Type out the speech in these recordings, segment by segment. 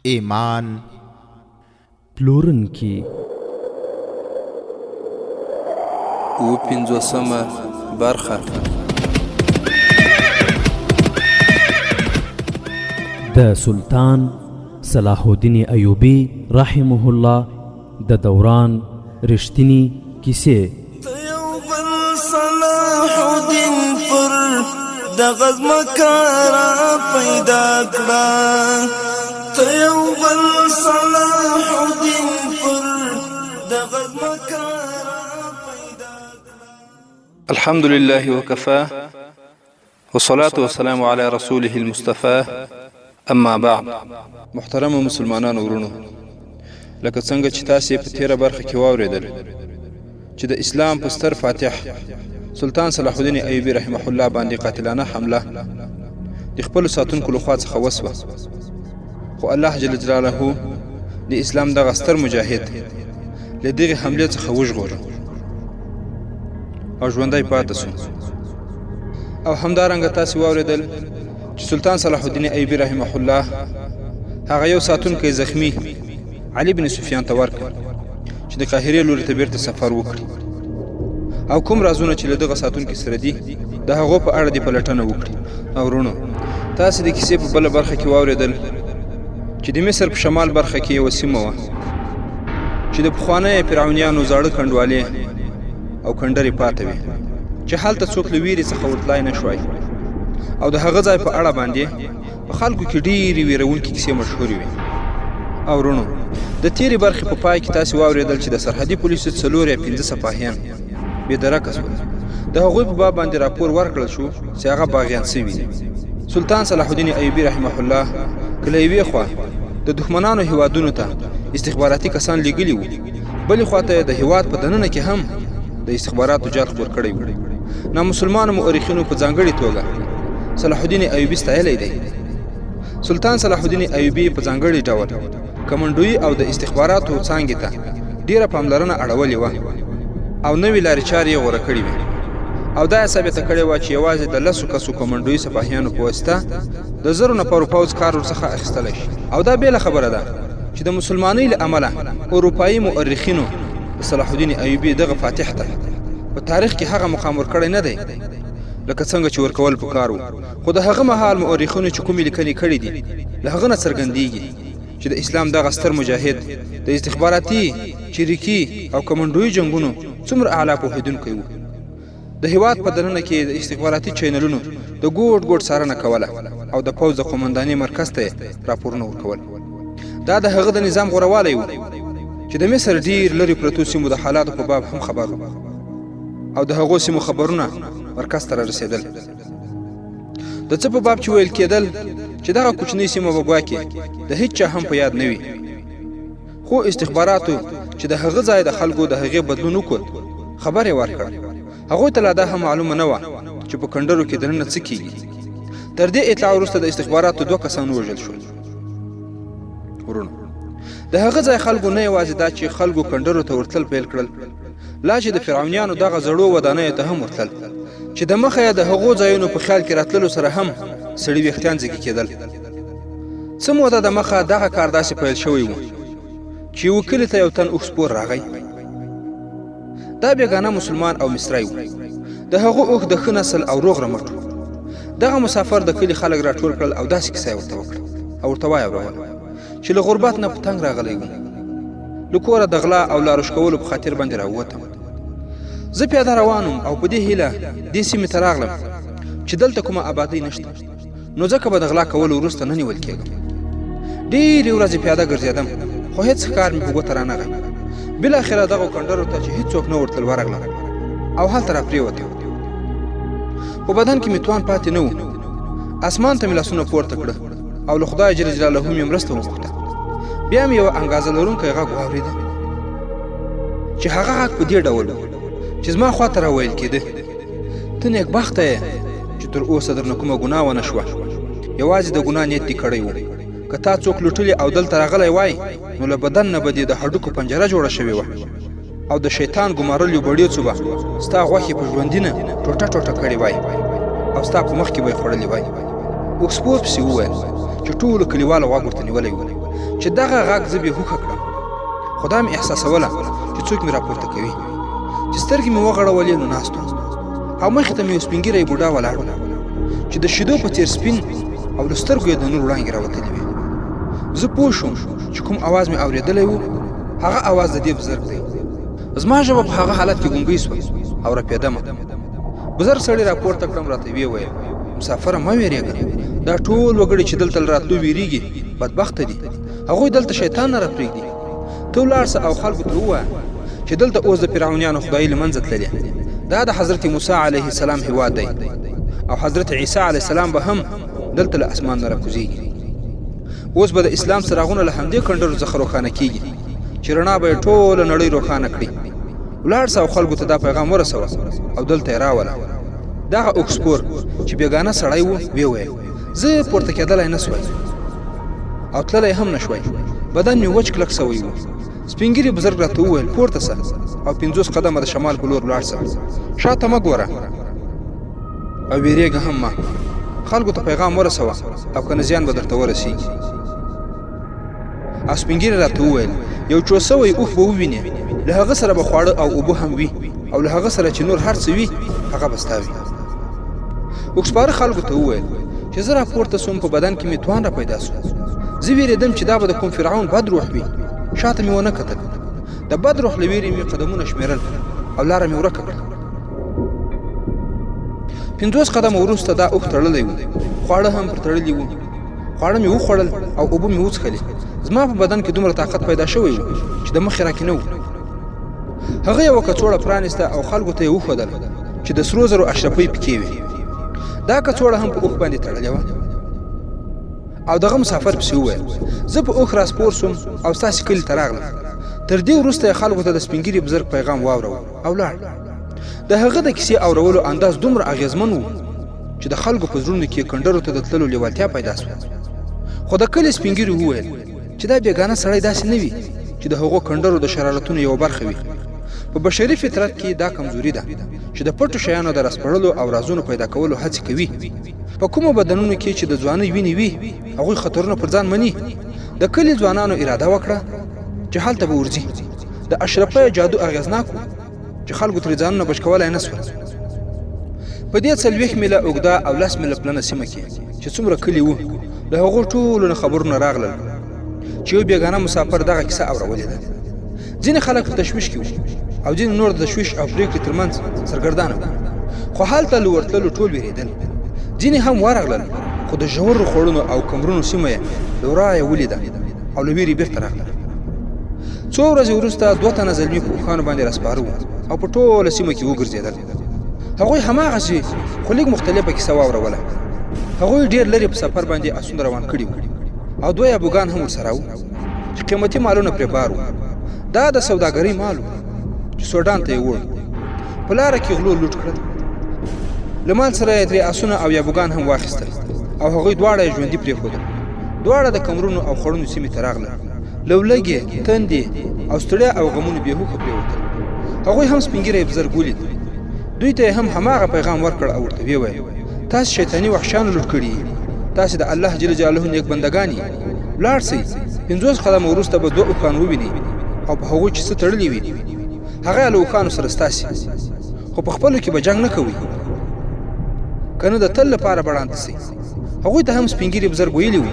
ایمان پلورونکي 55مه برخه د سلطان صلاح الدین ایوبی رحمه الله د دوران رښتینی کیسې. صلاح الدین پر د غزمکارا پیدا کړه، ته یو بل صلاح الدین پر د غزمکارا پیدا کړه. الحمد لله وكفى والصلاة والسلام على رسوله المصطفى. اما بعد، محترم مسلمانانو ورونو، لکه څنګه چې تاسې په تیره برخه کې واورېدل چې د اسلام په ستر فاتح سلطان صلاح الدین ایوبی رحمه الله باندې قاتلانه حمله د خپلو ساتونکو لخوا څخه وسوه، خو الله جل جلاله د اسلام دغه ستر مجاهد له دغې حملې څخه وژغوره او ژوندی پاتې سو. او همدارنګه تاسې واورېدل چې سلطان صلاح الدین ایوبی رحمه الله هغه یو ساتونکی زخمی علي بن سفیان ته ورکړ چې د قاهرې لوري ته بیرته سفر وکړي، او کوم رازونه چې له دغه ساتونکي سره دي د هغو په اړه دې پلټنه وکړي. او وروڼو، تاسې د کیسې په بله برخه کې واورېدل چې د مصر په شمال برخه کې یوه سیمه وه چې د پخوانیو فرعونیانو زاړه کنډوالې او کنډرې پاتې وې چې هلته څوک له ویرې څخه ورتلای نه شوای، او د هغه ځای په اړه باندې په خلکو کې ډېرې ویرونکې کیسې مشهورې وې. او وروڼو، د تیرې برخې په پای کې تاسې واورېدل چې د سرحدي پولیسو 4 یا 5 سپاهیان بې درکه شول. د هغوی په باب باندې راپور ورکړل شو چې هغه باغیان سوي دي. سلطان صلاح الدین ایوبی رحمه الله که له یوې خوا د دښمنانو هیوادونو ته استخباراتي کسان لیږلي وو، بلې خوا ته د هیواد په دننه کې هم د استخباراتو جال خپور کړی و. نامسلمانو مورخینو په ځانګړې توګه صلاح الدین ایوبی ستایلی دی. سلطان صلاح الدین ایوبی په ځانګړي ډول کمنډوي او د استخباراتو څانګې ته ډیره پاملرنه اړولې وه او نوې لارې چارې یې غوره کړې وې، او دا یې ثابته کړې وه چې یوازې د 10 کسو کمنډوي سپاهیانو په واسطه د 1000 نفرو پوځ کار ورڅخه اخیستلی شي. او دا بېله خبره ده چې د مسلمانۍ له امله اروپایي مورخینو د صلاح الدین ایوبي دغه فاتح ته په تاریخ کې هغه مقام ورکړی نه دی لکه څنګه چې ورکول پکار و، خو د هغه مهال مورخینو چې کومې لیکنې کړې دي له هغه نه څرګندېږي چې د اسلام دغه ستر مجاهد د استخباراتي، چریکي او کمنډوي جنګونو څومره اعلی پوهېدونکی و. د هیواد په دننه کې د استخباراتي چینلونو د ګوټ ګوټ څارنه کوله او د پوځ د قومندانۍ مرکز ته راپورونه ورکول. دا د هغه د نظام غوروالی و چې د مصر ډیر لرې پرتو سیمو د حالاتو په باب هم خبر و، او د هغو سیمو خبرونه مرکز ته رارسېدل. د څه په باب چې ویل کېدل چې دغه کوچنۍ سیمه به ګواکې د هیڅ چا هم په یاد نه وي، خو استخباراتو چې د هغه ځای د خلکو د هغې بدلون وکړ خبر یې ورکړ. هغوی ته لا دا هم معلومه نه وه چې په کنډرو کې دننه څه کېږي. تر دې اطلاع وروسته د استخباراتو 2 کسان ووژل شول. ورونو، د هغه ځای خلکو نه یوازې دا چې خلکو کنډرو ته ورتلل پیل کړل، لا چې د فرعونیانو دغه زړو ودانیو ته هم ورتلل چې د مخه یې د هغو ځایونو په خیال کې راتللو سره هم سړي ویښتان زیږې کېدل. څه موده د مخه دغه کار داسې پیل شوی و چې یوه کلي ته یو تن اوښ سپور راغی. دا بېګانه مسلمان او مصری و. د هغو اوښ د ښه نسل او روغ رمټ و. دغه مسافر د کلي خلک راټول کړل او داسې کیسه یې ورته وکړه او ورته وایې چې له غربت نه په تنګ راغلی و، له کوره د غلا او لاروش کولو په خاطر باندې راووتم. زه پیاده روانم او په دې هیله دې سیمې ته راغلم چې دلته کومه آبادۍ نشته، نو ځکه به د غلا کولو وروسته نه نیول کېږم. ډېرې ورځې پیاده ګرځېدم خو هېڅ ښکار مې په ګوته رانغی. بالاخره دغو کنډرو ته چې هېڅوک نه ورتلل ورغلم او هلته راپرېوتم. په بدن کې مې توان پاتې نه و. اسمان ته مې لاسونه پورته کړه او له خدای جل جلاله مې مرسته وغوښته. بیا مې یوه انګازه لرونکی غږ واورېده چې هغه غږ په دې ډول و چې زما خواته راویل کېده: ته نیکبخته یې چې تر اوسه درنه کومه ګناه ونه شوه، یوازې د ګناه نیت دې کړی و. که تا څوک لوټلي او دلته راغلی وای نو له بدن نه به دې د هډوکو پنجره جوړه شوې وه، او د شیطان ګمارلیو بړیڅو به ستا غوښې په ژوندینه ټوټه ټوټه کړې وای او ستا په مخ کې به یې خوړلې وای. اوکسفورد پسې وویل چې ټولو کلیوالو غوږ ورته نیولی و چې دغه غږ زه بېهوښه کړم. خو دا مې احساسوله چې څوک مې راپورته کوي. چې سترګې مې وغړولې نو ناست وم او مخې ته مې یو سپین ږیری بوډا ولاړ و چې د شیدو په څېر سپین او له سترګو یې د نور وړانګې راوتلې وې. زه پوه شوم چې کوم اواز مې اورېدلی و هغه اواز د دې بزرګ دی. زما ژبه په هغه حالت کې ګونګۍ سوه او رپېدمه. بزرګ سړي راپورته کړم، راته ویې ویل مسافره مه وېرېږه، دا ټول وګړي چې دلته له راتلو وېرېږي بدبخته دي، هغوی دلته شیطان نه راپرېږدي. ته ولاړ سه او خلکو ته ووایه چې دلته اوس د فرعونیانو خدایي له منځه تللې. دا د حضرت موسی علیه السلام هېواد دی او حضرت عیسی علیه السلام به هم دلته له اسمان نه راکوزېږي. اوس به د اسلام څراغونه له همدې کنډرو څخه روښانه کېږي چې رڼا به یې ټوله نړۍ روښانه کړي. ولاړ سه او خلکو ته دا پیغام ورسوه او دلته یې راوله. دغه اوکسپور چې بېګانه سړی و ویې ویل زه پورته کېدلی نه سوی او تللی هم نه شوی، بدن مې وچ کلک سوی و. سپین ږیري بزرګ راته وویل پورته سه او 50 قدمه د شمال په لور ولاړ سه، شاته مه ګوره او ویرېږه هم مه. خلکو ته پیغام ورسوه او که نه زیان به درته ورسېږي. او سپین ږیري راته وویل یو چو سوی اوښ به ووینې، له هغه سره به خواړه او اوبه هم وي او له هغه سره چې نور هر څه وي هغه به ستا وي. اوکسپاره خلکو ته وویل چې زه راپورته سوم، په بدن کې مې توان را پیدا سو. زه ویرېدم چې دا به د کوم فرعون بد روح وي. شاته مې ونه کتل، د بد روح له ویرې مې قدمونه شمېرل او لاره مې ورکه کړه. 50 قدمه وروسته دا اوښ تړلی و، خواړه هم پر تړلي وو. خواړه مې وخوړل او اوبه مې وڅښلې. زما په بدن کې دومره طاقت پیدا شوی و چې د مخې راکې نه و. هغه یوه کڅوړه پرانیسته او خلکو ته یې وښودل چې د سرو زرو اشرفۍ پکې وې. دا کڅوړه هم په اوښ باندې تړلې وه او دغه مسافر پسې وویل زه په اوښ راسپور سوم او ستاسې کلي ته راغلم. تر دې وروسته یې خلکو ته د سپین ږیري بزرګ پیغام واوروه او لاړ. د هغه د کیسې اورولو انداز دومره اغېزمن و چې د خلکو په زړونو کې کنډرو ته د تللو لیوالتیا پیدا سوه. خو د کلي سپین ږیري وویل چې دا بېګانه سړی داسې نه وي چې د هغو کنډرو د شرارتونو یوه برخه وي. په بشري فطرت کې دا کمزوري ده چې د پټو شیانو د راسپړلو او رازونو پیدا کولو هڅې کوي. په کومو بدنونو کې چې د ځوانۍ وینې وي هغوی خطرونه پر ځان مني. د کلي ځوانانو اراده وکړه چې هلته به ورځي. د اشرفۍ جادو اغېزناک و چې خلکو ترې ځانونه بچ کولی نه سول. په دې 40 میله اوږده او 10 میله پلنه سیمه کې چې څومره کلي وو له هغو ټولو نه خبرونه راغلل چې یو بېګانه مسافر دغه کیسه اورولې ده. ځینې خلک په تشویش کې وو او ځینې نور د تشویش او پرېکړې ترمنځ سرګردانه وو. خو هلته له ورتللو ټول وېرېدل. ځینې هم ورغلل خو د ژورو خوړونو او کمرونو سیمه یې له ورایه ولیده او له ویرې بېرته راغلل. څو ورځې وروسته 2 تنه زلمي په اوښانو باندې راسپاره وو او په ټوله سیمه کې وګرځېدل. هغوی هماغسې خو لږ مختلفه کیسه واوروله. هغوی ډېر لرې په سفر باندې اسونه روان کړي وو او 2 یابوګان هم ورسره وو چې قیمتي مالونه پرې بار وو. دا د سوداګرۍ مال وو چې سوډان ته یې وړ. په لاره کې غلو لوټ کړل. له مال سره یې ترې اسونه او یابوګان هم واخیستل او هغوی دواړه یې ژوندي پرېښودل. دواړه د کمرونو او خړونو سیمې ته راغلل. له ولږې، تندې او ستړیا او غمونو بېهوښه پرېوتل. هغوی هم سپین ږیری بزرګ ولید. دوی ته یې هم هماغه پیغام ورکړ او ورته ویې ویل تاسې شیطاني وحشیانو لوټ کړي یې، تاسې د الله جل جلاله نیک بندګان یې. ولاړ سئ. 50 قدمه وروسته به 2 اوښان ووینئ او په هغوی چې څه تړلي وي هغه یې له اوښانو سره ستاسې، خو په خپلو کې به جنګ نه کوئ که نه د تل لپاره بړاند سئ. هغوی ته هم سپین ږیري بزرګ ویلي وو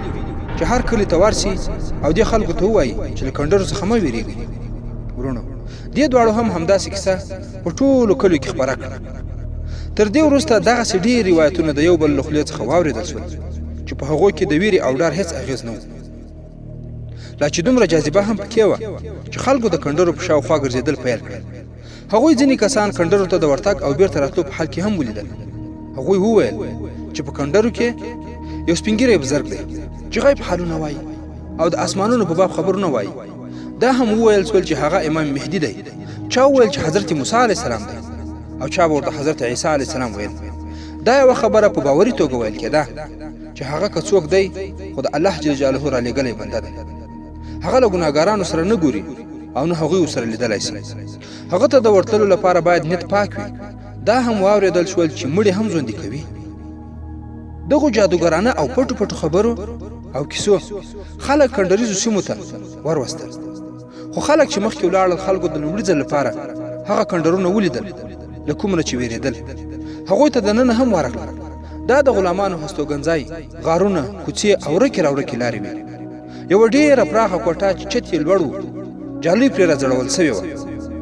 چې هر کلي ته ورسي او دې خلکو ته ووایي چې له کنډرو څخه مه وېرېږئ. ورونو دې دواړو هم همداسې کیسه په ټولو کلیو کې خپره کړه. تر دې وروسته دغسې ډېر روایتونه د یو بل له خولې څخه واورېدل شول چې په هغو کې د ویرې او ډار هېڅ اغېز نه و. لا چې دومره جاذبه هم پکې وه چې خلکو د کنډرو په شاوخوا ګرځېدل پیل کړل. هغوی ځینې کسان کنډرو ته د ورتګ او بیرته راتلو په حال کې هم ولیدل. هغوی وویل چې په کنډرو کې یو سپین ږیری بزرګ دی چې غیب حالونه وایي او د اسمانونو په باب خبرونه وایي. دا هم وویل شول چې هغه امام مهدي دی. چا وویل چې حضرت موسی علیه السلام دی او چا به ورته حضرت عیسی علیه السلام ویل. دا یوه خبره په باوري توګه ویل کېده چې هغه که څوک دی خو د الله جل جلاله رالیږلی بنده دی. هغه له ګناهګارانو سره نه ګوري او نه هغوی ورسره لیدلی سي. هغه ته د ورتلو لپاره باید نیت پاک وي. دا هم واورېدل شول چې مړي هم ژوندي کوي. دغو جادوګرانه او پټو پټو خبرو او کیسو خلک کندریزو سیمو ته وروستل. خو خلک چې مخکې ولاړل خلکو د لومړي ځل لپاره هغه کندرونه ولیدل له کوم نه چې ویرېدل. هغوی ته دننه هم ورغلل. دا د غلامانو هستوګنځای، غارونه، کوڅې او ورکې راورکې لارې وې. یوه ډېره پراخه کوټه چې چت یې لوړ و، جالۍ پرې راځړول سوې وه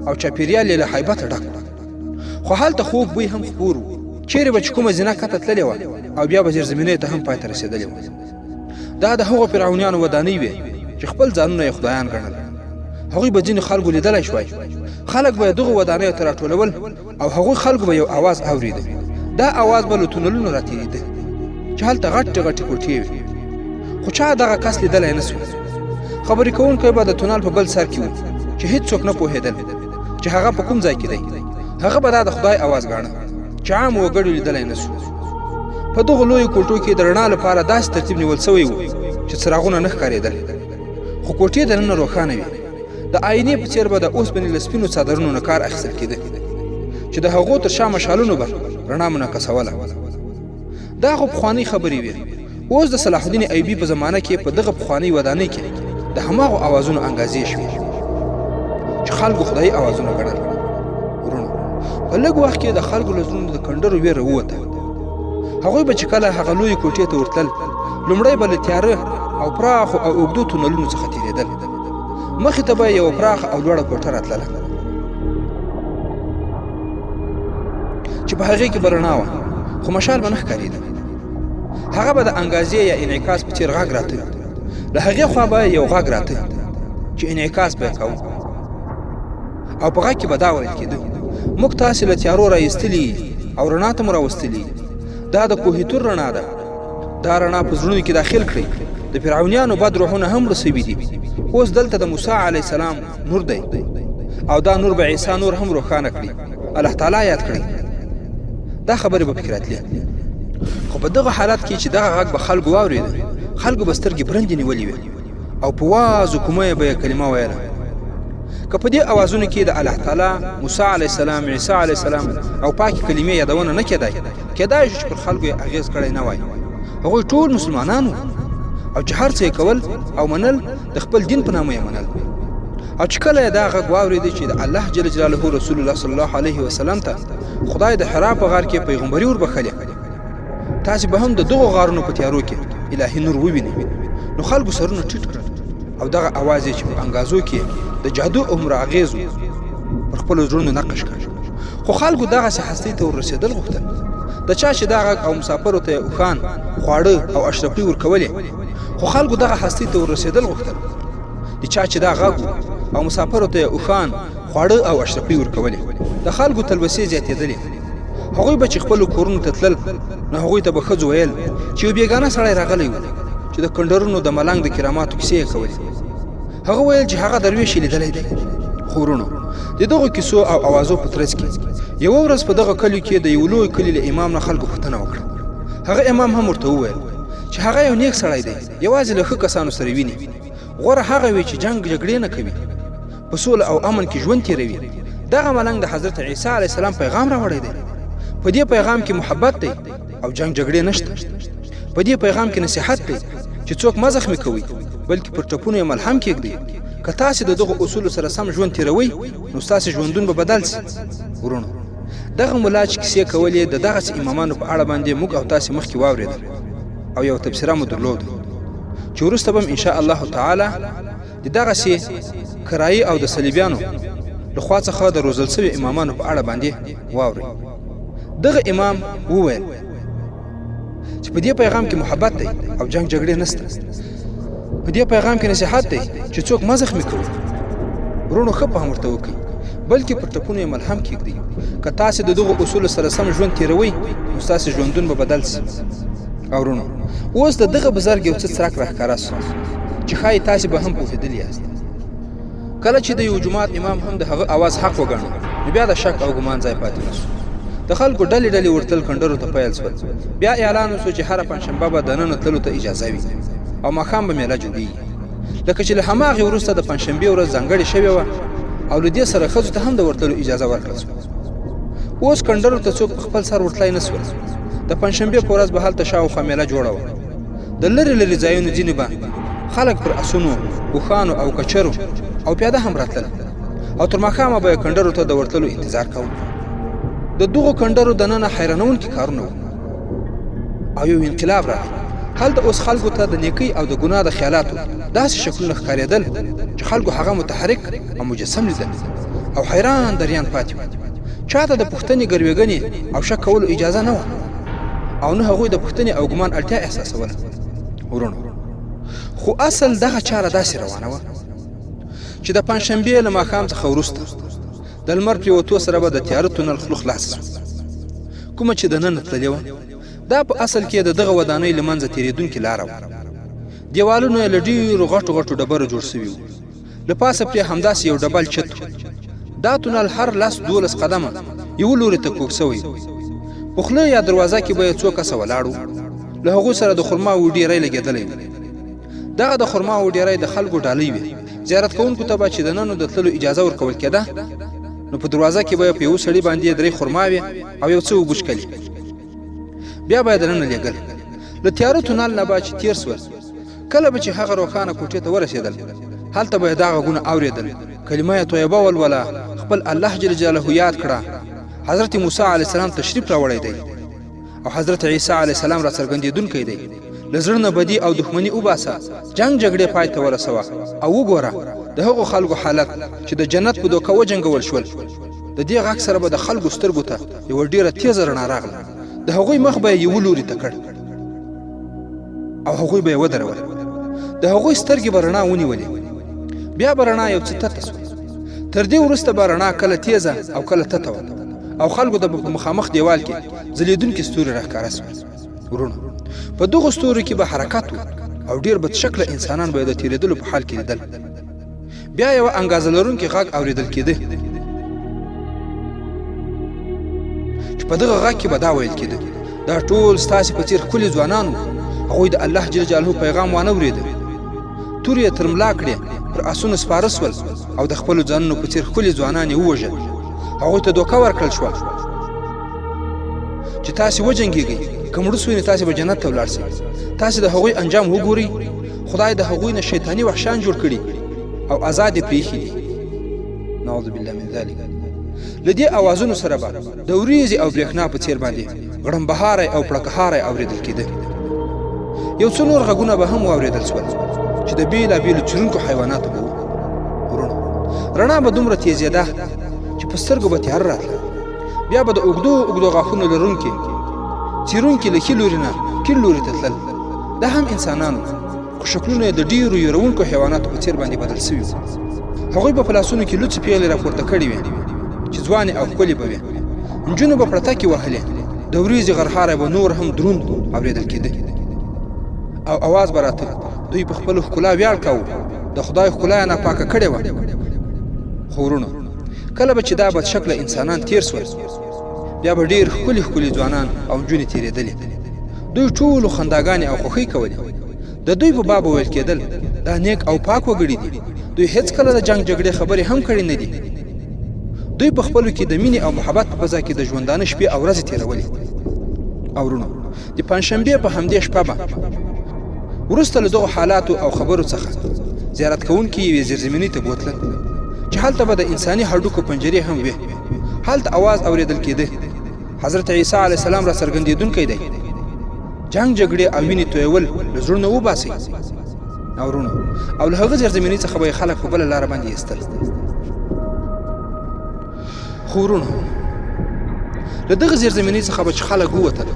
او چاپېریال یې له حیبته ډک و. خو هلته خوږ بوی هم خپور و. چیرې به چې کومه زینه کته تللې وه او بیا به زیرزمینۍ ته هم پای ته رسېدلې وه. دا د هغو فرعونیانو ودانۍ وې چې خپل ځانونه یې خدایان ګڼل. هغوی به ځینې خلکو لیدلی شوای. خلک به یې دغو ودانیو ته راټولول او هغوی خلکو به یو اواز اورېده. دا اواز به له تونلونو راتېرېده چې هلته غټې غټې کوټې وې. خو چا دغه کس لیدلی نه سو. خبرې کوونکی به د تونل په بل سر کې و چې هېڅوک نه پوهېدل چې هغه په کوم ځای کې دی. هغه به دا د خدای اواز ګاڼه چې عام وګړو لیدلی نه سو. په دغو لویو کوټو کې د رڼا لپاره داسې ترتیب نیول سوی و چې څراغونه نه ښکارېدل. خو کوټې دننه روښانه وې. د آینې په څېر به د اوسپنې له سپینو څادرونو نه کار اخیستل کېده چې د هغو تر شا مشالونو به رڼا منعکسوله. دا خو پخوانۍ خبرې وې. اوس د صلاح الدین ایوبي په زمانه کې په دغه پخوانۍ ودانۍ کې د هماغو اوازونو انګازې شوې چې خلکو خدایي اوازونه ګڼل. ورونو، په لږ وخت کې د خلکو له زړونو د کندرو ویره ووته. هغوی به چې کله هغه لویې کوټې ته ورتلل، لومړی به له تیاره او پراخو او اوږدو تونلونو څخه تېرېدل. مخې ته به یوه پراخه او لوړه کوټه راتلله چې په هغې کې به رڼا وه خو مشال به نه ښکارېده. هغه به د انګازې یا انعکاس په څېر غږ راته. له هغې خوا به یو غږ راته چې انعکاس به یې کوو او په غږ کې به دا ویل کېده: موږ تاسې له تیارو را ایستلي او رڼا ته مو راوستلي. دا د کوهیتور رڼا ده. دا رڼا په زړونو کې داخل کړئ. د فرعونیانو بد روحونه هم رسوي دي. اوس دلته د موسی علیه السلام نور دی او دا نور به عیسی نور هم روښانه کړي. الله تعالی یاد کړئ. دا خبرې به پکې راتلې. خو په دغه حالت کې چې دغه غږ به خلکو واورېده، خلکو به سترګې برندې نیولې وې او په وازو کومه به یې کلمه ویله. که په دې اوازونو کې د الله تعالی، موسی علیه السلام، عیسی علیه السلام او پاکې کلمې یادونه نه کېدای، کېدای شو چې پر خلکو یې اغېز کړی نه وای. هغوی ټول مسلمانان وو او چې هر څه یې کول او منل د خپل دین په نامه یې منل. او چې کله یې دا غږ واورېده چې د الله جل جلاله رسول الله صلی الله علیه وسلم ته خدای د حرا په غار کې پیغمبري وربخلې، تاسې به هم د دغو غارونو په تیارو کې الهي نور ووینئ. نو خلکو سرونه ټیټ کړل او دغه اواز یې چې په انګازو کې د جادو عمر اغېز و پر خپلو زړونو نقش کړ. خو خلکو دغسې هستۍ ته وررسېدل غوښتل. د چا چې دا غږ او مسافرو ته یې اوښان، خواړه او اشرفي ورکولې، خو خلکو دغه هستۍ ته وررسېدل غوښتل. د چا چې دا غږ او مسافرو ته یې اوښان، خواړه او اشرفي ورکولې، د خلکو تلوسې زیاتېدلې. هغوی به چې خپلو کورونو ته تلل، نو هغوی ته به ښځو ویل چې یو بېګانه سړی راغلی و چې د کندرونو د ملنګ د کراماتو کیسې یې کولې. هغه ویل چې هغه درویش یې لیدلی دی. خو ورونو، د دغو کیسو او اوازو په ترڅ کې یوه ورځ په دغه کلیو کې د یو لوی کلي له امام نه خلکو پوښتنه وکړه. هغه امام هم ورته وویل چې هغه یو نیک سړی دی، یوازې له ښه کسانو سره ویني. غوره هغه وي چې جنګ جګړې نه کوي، په سوله او امن کې ژوند تېروي. دغه ملنګ د حضرت عیسی علیه السلام پیغام راوړی دی. په دې پیغام کې محبت دی او جنگ جګړې نشته. په دې پیغام کې نصیحت دی چې څوک مه زخمي کوئ، بلکې پر ټپونو یې ملهم کېږدئ. که تاسې د دغو اصولو سره سم ژوند تېروئ، نو ستاسې ژوندون به بدل سي. ورونو، دغه ملا چې کیسې کولې د دغسې امامانو په اړه باندې موږ او تاسې مخکې واورېدل او یو تبصره مو درلوده چې وروسته به م انشاء الله تعالی د دغسې کرایي او د صلیبیانو له خوا څخه د روزل سوي امامانو په اړه باندې واورئ. دغه امام وویل چې په دې پیغام کې محبت دی او جنگ جګړې نشته. په دې پیغام کې نصیحت دی چې څوک مه زخمي کوي. ورونو، ښه پام ورته وکړئ، بلکې پر ټپونو یې ملهم کېږدئ. که تاسې د دغو اصولو سره سم ژوند تېروئ، نو ستاسې ژوندون به بدل سي. او ورونو، اوس د دغه بزرګ یو څه څرک راښکاره سو چې ښایي تاسې به هم پوهېدلي یاست. کله چې د یو جومات امام هم د هغه اواز حق وګڼو، نو بیا د شک او ګمان ځای پاتې نه سو. د خلکو ډلې ډلې ورتل کندرو ته پیل سول. بیا اعلان وسو چې هره پنجشنبه به دننه تللو ته اجازه وي او ماښام به میله جوړېږي. لکه چې له هماغې وروسته د پنجشنبې ورځ ځانګړې شوې وه او له دې سره ښځو ته هم د ورتلو اجازه ورکړل سوه. اوس کندرو ته څوک په خپل سر ورتلی نه سول. د پنجشنبې په ورځ به هلته شاوخوا میله جوړه وه. د لرې لرې ځایونو ځینې به خلک پر اسونو اوښانو او کچرو او پیاده هم راتلل او تر ماښامه به یې کنډرو ته د ورتلو انتظار کوو. د دغو کنډرو دننه حیرانونکي کارونه وو او یو انقلاب راغی. هلته اوس خلکو ته د نیکۍ او د ګناه د خیالاتو داسې شکلونه ښکارېدل چې خلکو هغه متحرک او مجسم لیدل او حیران دریان پاتې وو. چاته د پوښتنې ګروېږنې او شک کولو اجازه نه وه او نه هغوی د پوښتنې او ګمان اړتیا احساسوله. ورونو، خو اصل دغه چاره داسې روانه وه چې د پنجشنبې له ماښام څخه وروسته د لمر پرېوتو سره به د تیاره تونل خوله خلاصه شوه. کومه چې دننه تللې وه دا په اصل کې د دغه ودانۍ له منځه تېرېدونکې لاره وه. دیوالونه یې له ډېرو غټو غټو ډبرو جوړ سوي وو. له پاسه پرې همداسې یو ډبل چت و. دا تونل هر 10-12 قدمه یو لوري ته کوږ سوی و. په خوله یا دروازه کې به یې څو کسه ولاړ وو. له هغوی سره د خرماوو ډېری لګېدلی و. دغه د خرماوو ډېری د خلکو ډالۍ وې. زیارت کوونکو ته به چې دننه د تللو اجازه ورکول کېده نو په دروازه کې به یې په یو سړي باندې 3 خرماوې او یو څه اوبه څښلې. بیا به یې دننه لېږل. له تیاره تونل نه به چې تېر سول، کله به چې هغه روښانه کوټې ته ورسېدل هلته به یې دا غږونه اورېدل. کلمه یې طیبه ولوله، خپل الله جل جلاله یاد کړه. حضرت موسی علیه السلام تشریف راوړی دی او حضرت عیسی علیه السلام را څرګندېدونکی دی. له زړه نه بدي او دښمني وباسه، جنګ جګړې پای ته ورسوه او وګوره د هغو خلکو حالت چې د جنت په دوکه وجنګول شول. د دې غږ سره به د خلکو سترګو ته یوه ډېره تیزه رڼا راغله. د هغوی مخ به یې یوه لوري ته کړ او هغوی به یې ودرول. د هغوی سترګې به رڼا ونیولې. بیا به رڼا یو څه تته سوه. تر دې وروسته به رڼا کله تیزه او کله تته وه او خلکو ته به په مخامخ دیوال کې ځلېدونکي ستوري راښکاره سول. ورونو، په دغو ستورو کې به حرکت و او ډېر بد شکله انسانان به یې د تېرېدلو په حال کې لیدل. بیا یوه انګازه لرونکی غږ اورېدل کېده چې په دغه غږ کې به دا ویل کېده: دا ټول ستاسې په څېر ښکلي ځوانان وو. هغوی د الله جل جلاله پیغام وانه اورېده. تورې یې تر ملا کړې، پر اسونو سپاره سول او د خپلو ځانونو په څېر ښکلي ځوانان یې ووژل. هغوی ته دوکه ورکړل شوه چې تاسې وجنګېږئ، که مړه سوئ نو تاسې به جنت ته ولاړ سئ. تاسې د هغوی انجام وګورئ. خدای د هغوی نه شیطاني وحشیان جوړ کړي او آزاد یې پرېښي دي. نعوذ بالله من ذلک. له دې اوازونو سره به د وریځې او برېښنا په څېر باندې غړمبهاری او پړکهاری اورېدل کېده. یو څو نور غږونه به هم واورېدل سول چې د بېلابېلو څیرونکو حیواناتو به وو. ورونو، رڼا به دومره تېزېده چې په سترګو به تیاره راتله. بیا به د اوږدو اوږدو غاښونو لرونکي څیرونکي له ښي لوري نه کیڼ لوري ته تلل. دا هم انسانانو، خو شکلونه یې د ډېرو یېروونکو حیواناتو په څېر باندې بدل سوي وو. هغوی به په لاسونو کې لوڅې پیغلې راپورته کړې وې چې ځوانې او ښکلې به وې. نجونو به پړتکې وهلې. د وریځې غرهاری به نور هم دروند اورېدل کېده او اواز به راته. دوی په خپلو ښکلا ویاړ کاوه. د خدای ښکلا یې ناپاکه کړې وه. خو ورونو، کله به چې دا بد شکله انسانان تېر سول بیا به ډېر ښکلي ښکلي ځوانان او نجونې تېرېدلې. دوی ټولو خنداګانې او خوښۍ کولې. د دوی په باب ویل کېدل دا نیک او پاک وګړي دي. دوی هېڅکله د جنګ جګړې خبرې هم کړې نه دي. دوی په خپلو کې د مینې او محبت په فضا کې د ژوندانه شپې او ورځې تېرولې. او ورونو، د پنجشنبې په همدې شپه به وروسته له دغو حالاتو او خبرو څخه زیارت کوونکي یوې زیرزمینۍ ته بوتلل چې هلته به د انساني هډوکو پنجرې هم وې. هلته اواز اورېدل کېده: حضرت عیسی علیه السلام را څرګندېدونکی دی. جنګ جګړې او وینې تویول له زړونو وباسئ. او ورونو، او له هغه زیرزمینۍ څخه به یې خلک په بله لاره باندې ایستل. خو ورونو، له دغه زیرزمینۍ څخه به چې خلک ووتل،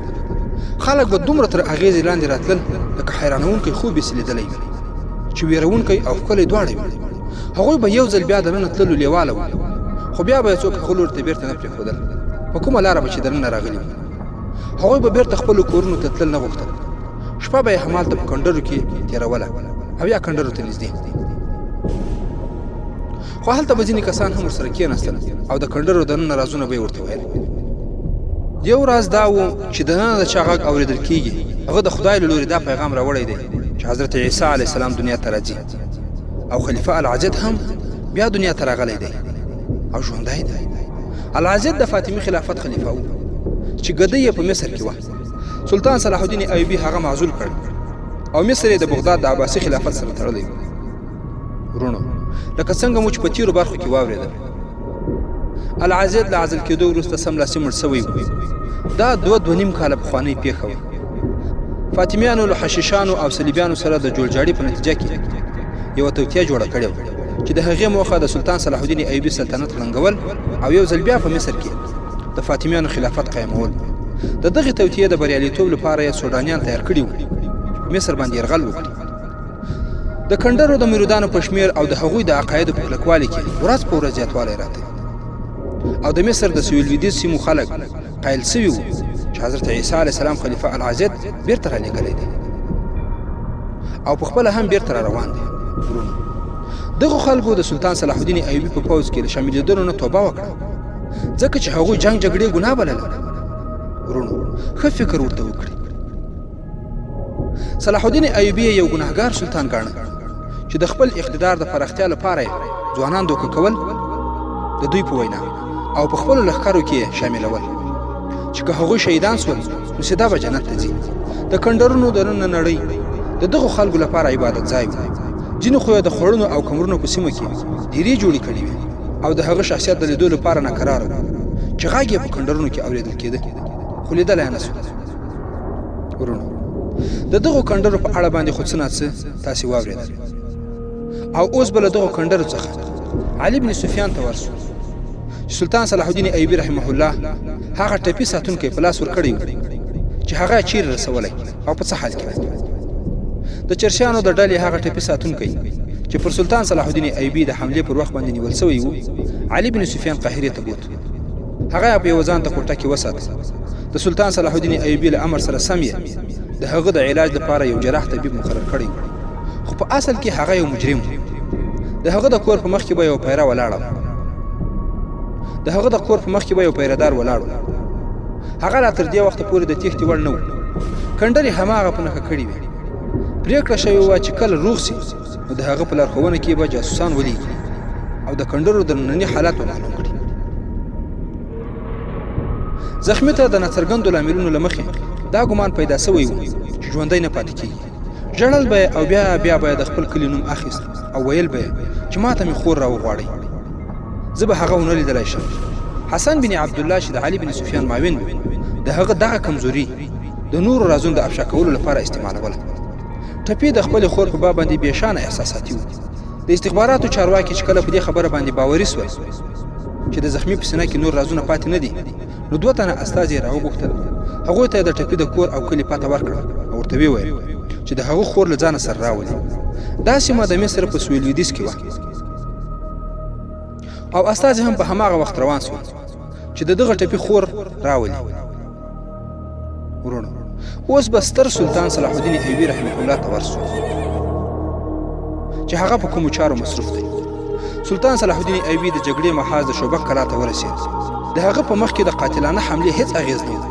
خلک به دومره تر اغېزې لاندې راتلل لکه حیرانوونکی خوب یې لیدلی وي چې ویرونکی او ښکلی دواړه وي. هغوی به یو ځل بیا دننه تللو لیواله وو، خو بیا به یې څوک هغه لوري ته بېرته نه پرېښودل. په کومه لاره به چې دننه راغلي وي هغوی به بېرته خپلو کورونو ته تلل نه غوښتل. شپه به یې همالته په کنډرو کې تېروله او یا کنډرو ته نږدې. خو هلته به ځینې کسان هم ورسره کېناستل او د کنډرو دننه رازونه به یې ورته ویل. یو راز دا و چې دننه د چا غږ اورېدل کېږي. هغه د خدای له لورې دا پیغام راوړی دی چې حضرت عیسی علیه السلام دنیا ته راځي او خلیفه العاجد هم بیا دنیا ته راغلی دی او ژوندی دی. العاجد د فاطمي خلافت خلیفه و چې ګدۍ یې په مصر کې وه. سلطان صلاح الدین ایوبي هغه معزول کړ او مصر یې د بغداد د عباسي خلافت سره تړلی و. ورونو لکه څنګه مو چې په تیرو برخو کې واورېدل، العزیز له عزل کېدو وروسته سملاسي مړ سوی و. دا دوه نیم کاله پخوانۍ پیښه وه. فاطمیانو له حشیشانو او صلیبیانو سره د جوړجاړي په نتیجه کې یوه توطیه جوړه کړې وه چې د هغې موخه د سلطان صلاح الدین ایوبي سلطنت ړنګول او یو ځل بیا په مصر کې د فاطمیانو خلافت قایمول. د دغې توطیې د بریالیتوب لپاره یې سوډانیان تیار کړي وو چې مصر باندې یرغل وکړي. د کندرو د مریدانو په شمېر او د هغوی د عقایدو په کلکوالي کې ورځ په ورځ زیاتوالی راته او د مصر د سویل لویدیځ سیمو خلک قایل سوي وو چې حضرت عیسی علیه السلام خلیفه العزیز بیرته رالېږلی دی او په خپله هم بیرته را روان دی. دغو خلکو د سلطان صلاح الدین ایوبي په پوځ کې له شاملېدلو نه توبه وکړه ځکه چې هغوی جنګ جګړې ګناه بلله. ورونو ښه فکر ورته وکړي. صلاح الدین ایوبي یو ګناهګار سلطان ګاڼه چې د خپل اقتدار د پراختیا لپاره یې ځوانان دوکه کول د دوی په وینا او په خپلو لښکرو کې یې شاملول چې که هغوی شهیدان سول نو سیده به جنت ته ځي. د کندرونو دننه نړۍ د دغو خلکو لپاره عبادت ځای و. ځینو خو یې د خوړنو او کمرونو په سیمه کې ډیرې جوړې کړې وې او د هغه شخصیت د لیدو لپاره ناکراره و چې غږ یې په کندرونو کې اورېدل کېده خو لیدلی یې نه سو. ورونو د دغو کندرو په اړه باندې خو څه نه څه تاسې واورېدل او اوس به له دغو کندرو څخه علي بن سفیان ته ورسو چې سلطان صلاح الدین ایوبي رحمه الله هغه ټپي ساتونکی په لاس ورکړی و چې هغه یې چیرې رسولی او په څه حال کې و. د چرسیانو د ډلې هغه ټپي ساتونکی چې پر سلطان صلاح الدین ایوبي د حملې پر وخت باندې نیول سوی و علي بن سفیان قاهرې ته بوت. هغه یې په یوه ځانته کوټه کې وساته. د سلطان صلاح الدین ایوبي له امر سره سم یې د هغه د علاج لپاره یو جراح طبیب مقرر کړی و خو په اصل کې هغه یو مجرم و. د هغه د کور په مخ کې به یو پیره ولاړه د هغه د کور په مخ کې به یو پیردار ولاړ و. هغه لا تر دې وخته پورې د تېښتې وړ نه و. کندرې هماغه په نښه کړې وې. پرېکړه شوې وه چې کله روغ سي نو د هغه په لارښوونه کې به جاسوسان ولیږي او د کندرو د ننني حالات به معلوم کړي. زخمي ته د ناڅرګندو لاملونو له مخې دا ګمان پیدا سوی و چې ژوندی نه پاتې کېږي. ژړل به او بیا به د خپل کلي نوم اخیست او ویل به چې ما ته مې خور راوغواړئ زه به هغه ونه لیدلی شم. حسن بن عبدالله چې د علي بن سفیان معاون د هغه دغه کمزوري د نورو رازونو د افشا کولو لپاره استعمالوله. ټپي د خپلې خور په باب باندې بېشانه احساساتي و. د استخباراتو چارواکي چې کله په دې خبره باندې باوري سول چې د زخمي په سینه کې نور رازونه پاتې نه دي نو 2 تنه استازي یې راوغوښتل. هغوی ته یې د ټپي د کور او کلي پته ورکړه او ورته ویې ویل چې د هغه خور له ځانه سره راولي. دا سیمه د مصر په سویل لویدیځ کې وه او استازي هم په هماغه وخت روان سول چې د دغه ټپي خور راولي. ورونو اوس به ستر سلطان صلاح الدین ایوبي رحمه الله ته ورسو چې هغه په کومو چارو مصروف دی. سلطان صلاح الدین ایوبي د جګړې محاذ د شوبک کلا ته ورسېد. د هغه په مخ کې د قاتلانه حملې هیڅ اغېز نه و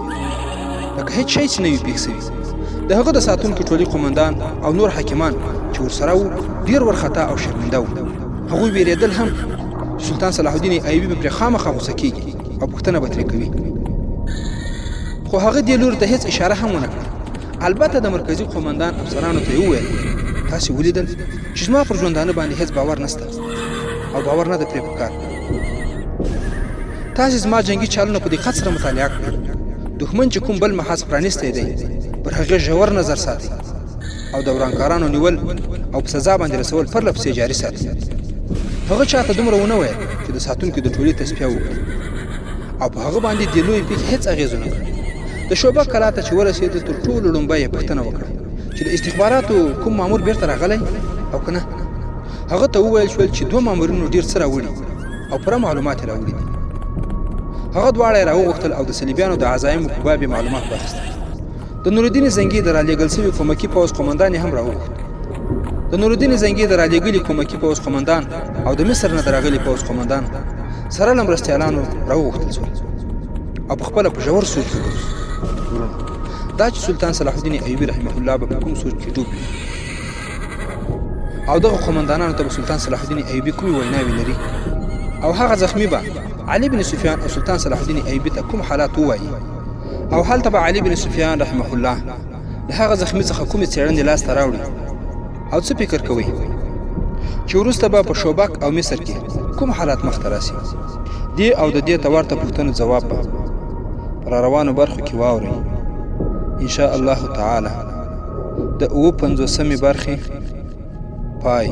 لکه هیڅ شی چې نه وي پېښ سوي. د هغه د ساتونکي ټولي قومندان او نور حاکمان چې ورسره وو ډېر وارخطا او شرمنده وو. هغوی وېرېدل هم سلطان صلاح الدین ایوبي به پرې خامخا غوسه کېږي او پوښتنه به ترې کوي خو هغه دې لوري ته هیڅ اشاره هم ونه کړه. البته د مرکزي قومندان افسرانو ته یې وویل تاسې ولیدل چې زما پر ژوندانه باندې هیڅ باور نشته او باور نه ده پرې پکار. تاسې زما جنګي چالونه په دقت سره مطالعه کړئ. دښمن چې کوم بل محاذ پرانیستی دی پر هغې ژور نظر ساتئ او د ورانکارانو نیول او په سزا باندې رسول پرله پسې جاري ساتئ. هغه چاته دومره ونه ویل چې د ساتونکي د ټولۍ تصفیه وکړي او په هغه باندې د لویې پیښې هیڅ اغېز ونه کړ. د شوبک کلا ته چې ورسېده تر ټولو لومبی یې پوښتنه وکړه چې د استخباراتو کوم مامور بیرته راغلی او که نه. هغه ته وویل شول چې 2 مامورینو ډېر څه راوړي او پوره معلومات یې راوړي دي. هغه دواړه یې راوغوښتل او د صلیبیانو د عزایمو په باب یې معلومات واخیستل. د نورالدین زنګي د رالېږل سوي کومکي پوځ قومندان یې هم راوغوښت. د نورالدین زنګي د رالېږلي کومکي پوځ قومندان او د مصر نه د راغلي پوځ قومندان سره له مرستیالانو راوغوښتل شول او په خپله په ژور سوچ کې وروست. دا چې سلطان صلاح الدین ایوبي رحمه الله به په کوم سوچ کې ډوب وي او دغه قومندانانو ته به سلطان صلاح الدین ایوبي کومې ویناوې لري او هغه زخمي به علي بن سفیان او سلطان صلاح الدین ایوبي ته کوم حالات ووایي او هلته به علي بن سفیان رحمه الله د هغه زخمی څخه کومې څېړنې لاسته راوړي او څه فکر کوئ چې وروسته به په شوبک او مصر کې کوم حالات مخته راسي؟ دې او د دې ته ورته پوښتنو ځواب به په راروانو برخو کې واورئ ان شاء الله تعالی. د 55مې برخې پای.